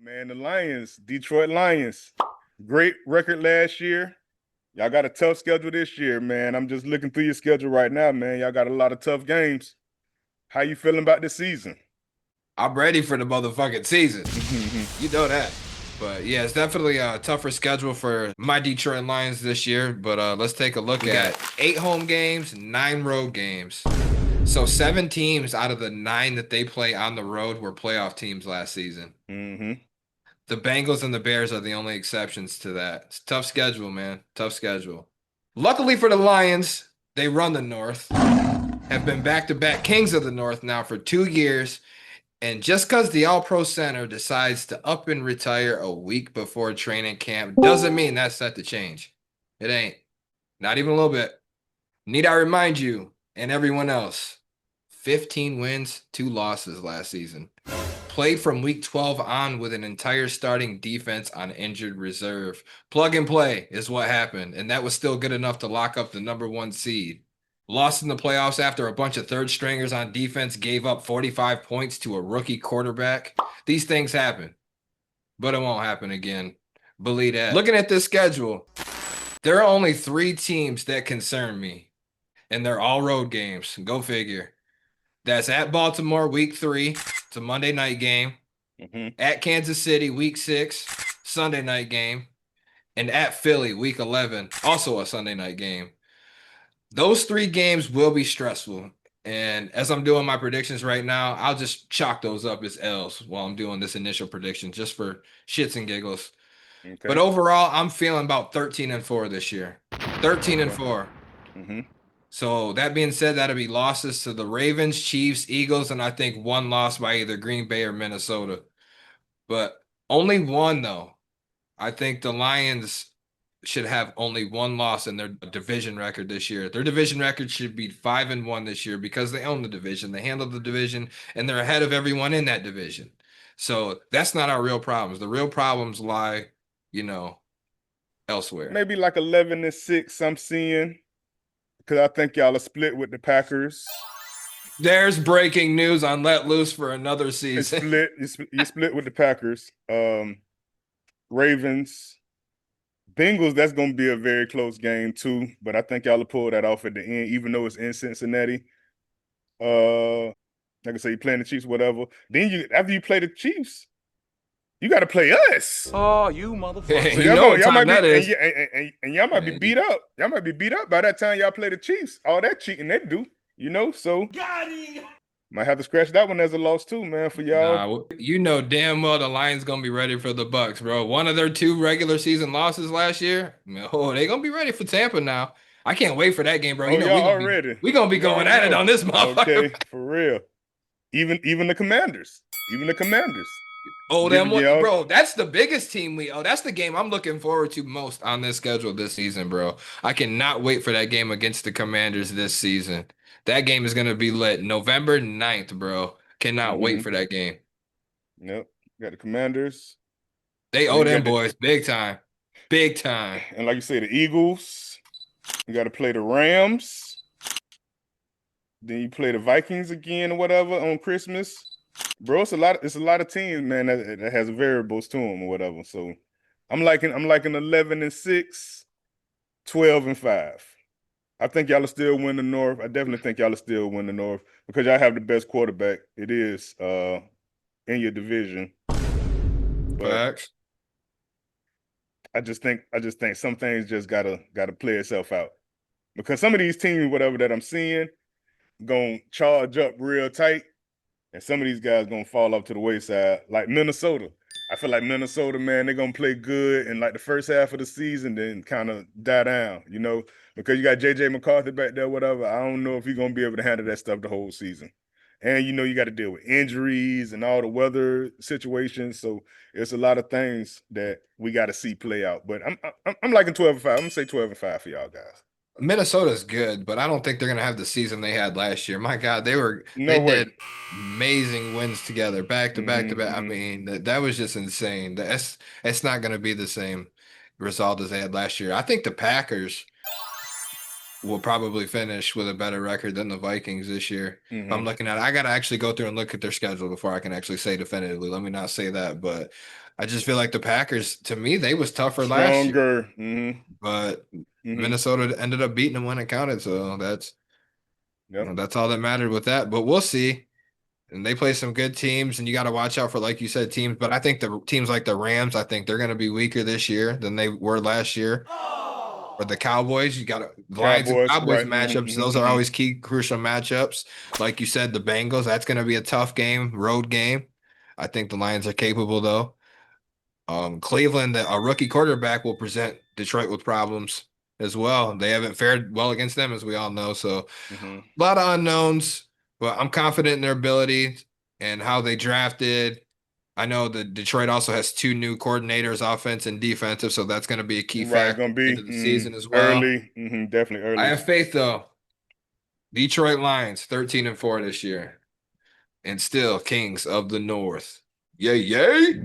Man, the Lions, Detroit Lions, great record last year. Y'all got a tough schedule this year, man. I'm just looking through your schedule right now, man. Y'all got a lot of tough games. How you feeling about this season? I'm ready for the motherfucking season. You know that. But yeah, it's definitely a tougher schedule for my Detroit Lions this year. But let's take a look at 8 home games, 9 road games. So 7 teams out of the 9 that they play on the road were playoff teams last season. Mm-hmm. The Bengals and the Bears are the only exceptions to that. It's a tough schedule, man. Tough schedule. Luckily for the Lions, they run the North, have been back-to-back kings of the North now for 2 years. And just because the All-Pro Center decides to up and retire a week before training camp doesn't mean that's set to change. It ain't. Not even a little bit. Need I remind you and everyone else, 15 wins, 2 losses last season. Played from week 12 on with an entire starting defense on injured reserve. Plug and play is what happened, and that was still good enough to lock up the #1 seed. Lost in the playoffs after a bunch of third stringers on defense gave up 45 points to a rookie quarterback. These things happen, but it won't happen again. Believe that. Looking at this schedule, there are only 3 teams that concern me, and they're all road games. Go figure. That's at Baltimore, week 3. It's a Monday night game. At Kansas City, week 6, Sunday night game. And at Philly, week 11, also a Sunday night game. Those 3 games will be stressful. And as I'm doing my predictions right now, I'll just chalk those up as L's while I'm doing this initial prediction, just for shits and giggles. Okay. But overall, I'm feeling about 13-4 this year. 13-4. So that being said, that'll be losses to the Ravens, Chiefs, Eagles, and I think 1 loss by either Green Bay or Minnesota. But only 1, though. I think the Lions should have only 1 loss in their division record this year. Their division record should be 5-1 this year because they own the division. They handle the division, and they're ahead of everyone in that division. So that's not our real problems. The real problems lie, elsewhere. Maybe like 11-6 I'm seeing. Because I think y'all are split with the Packers. There's breaking news on Let Loose for another season. You split with the Packers. Ravens. Bengals, that's going to be a very close game too. But I think y'all will pull that off at the end, even though it's in Cincinnati. Like I say, you're playing the Chiefs, whatever. Then after you play the Chiefs, you got to play us. Oh, you motherfucker. So y'all might be, and y'all might be beat up. Y'all might be beat up by that time y'all play the Chiefs. All that cheating they do, so might have to scratch that one as a loss too, man, for y'all. Nah, damn well the Lions going to be ready for the Bucks, bro. One of their 2 regular season losses last year. Oh, they going to be ready for Tampa now. I can't wait for that game, bro. We're going to be going at it on this motherfucker. Okay, for real. Even the Commanders. Oh, them one, bro. That's the biggest team that's the game I'm looking forward to most on this schedule this season, bro. I cannot wait for that game against the Commanders this season. That game is going to be lit. November 9th, bro. Cannot wait for that game. Yep. Got the Commanders. They owe them boys big time. Big time. And like you say, the Eagles. You got to play the Rams. Then you play the Vikings again or whatever on Christmas. Bro, it's a lot of teams, man, that has variables to them or whatever. So I'm liking 11-6, 12-5. I think y'all will still win the North. I definitely think y'all will still win the North because y'all have the best quarterback. It is in your division. Facts. I just think some things just gotta play itself out. Because some of these teams, whatever that I'm seeing, gonna charge up real tight. And some of these guys going to fall off to the wayside, like Minnesota. I feel like Minnesota, man, they're going to play good in like the first half of the season, then kind of die down, because you got J.J. McCarthy back there, whatever. I don't know if you're going to be able to handle that stuff the whole season. And, you got to deal with injuries and all the weather situations. So it's a lot of things that we got to see play out. But I'm liking 12-5. I'm going to say 12-5 for y'all guys. Minnesota's good, but I don't think they're going to have the season they had last year. My God, they did amazing wins together, back to back to back. I mean, that was just insane. It's not going to be the same result as they had last year. I think the Packers will probably finish with a better record than the Vikings this year. I'm looking at it. I got to actually go through and look at their schedule before I can actually say definitively. Let me not say that, but I just feel like the Packers, to me, they was tougher last year, Stronger. Mm-hmm. but Mm-hmm. Minnesota ended up beating them when it counted. So Yep. that's all that mattered with that. But we'll see. And they play some good teams, and you got to watch out for, like you said, teams. But I think the teams like the Rams, I think they're going to be weaker this year than they were last year. Or the Cowboys, you got Lions and Cowboys. Cowboys Right. Mm-hmm. matchups. Those Mm-hmm. are Mm-hmm. always key, crucial matchups. Like you said, the Bengals, that's going to be a tough game, road game. I think the Lions are capable, though. Cleveland, a rookie quarterback will present Detroit with problems as well. They haven't fared well against them, as we all know. So Mm-hmm. a lot of unknowns, but I'm confident in their ability and how they drafted. I know that Detroit also has two new coordinators, offense and defensive, so that's going to be a key Right. factor Gonna be into the season as well. early. Mm-hmm. Definitely I early. have faith though. Detroit Lions 13-4 this year and still kings of the North. Yay, yay.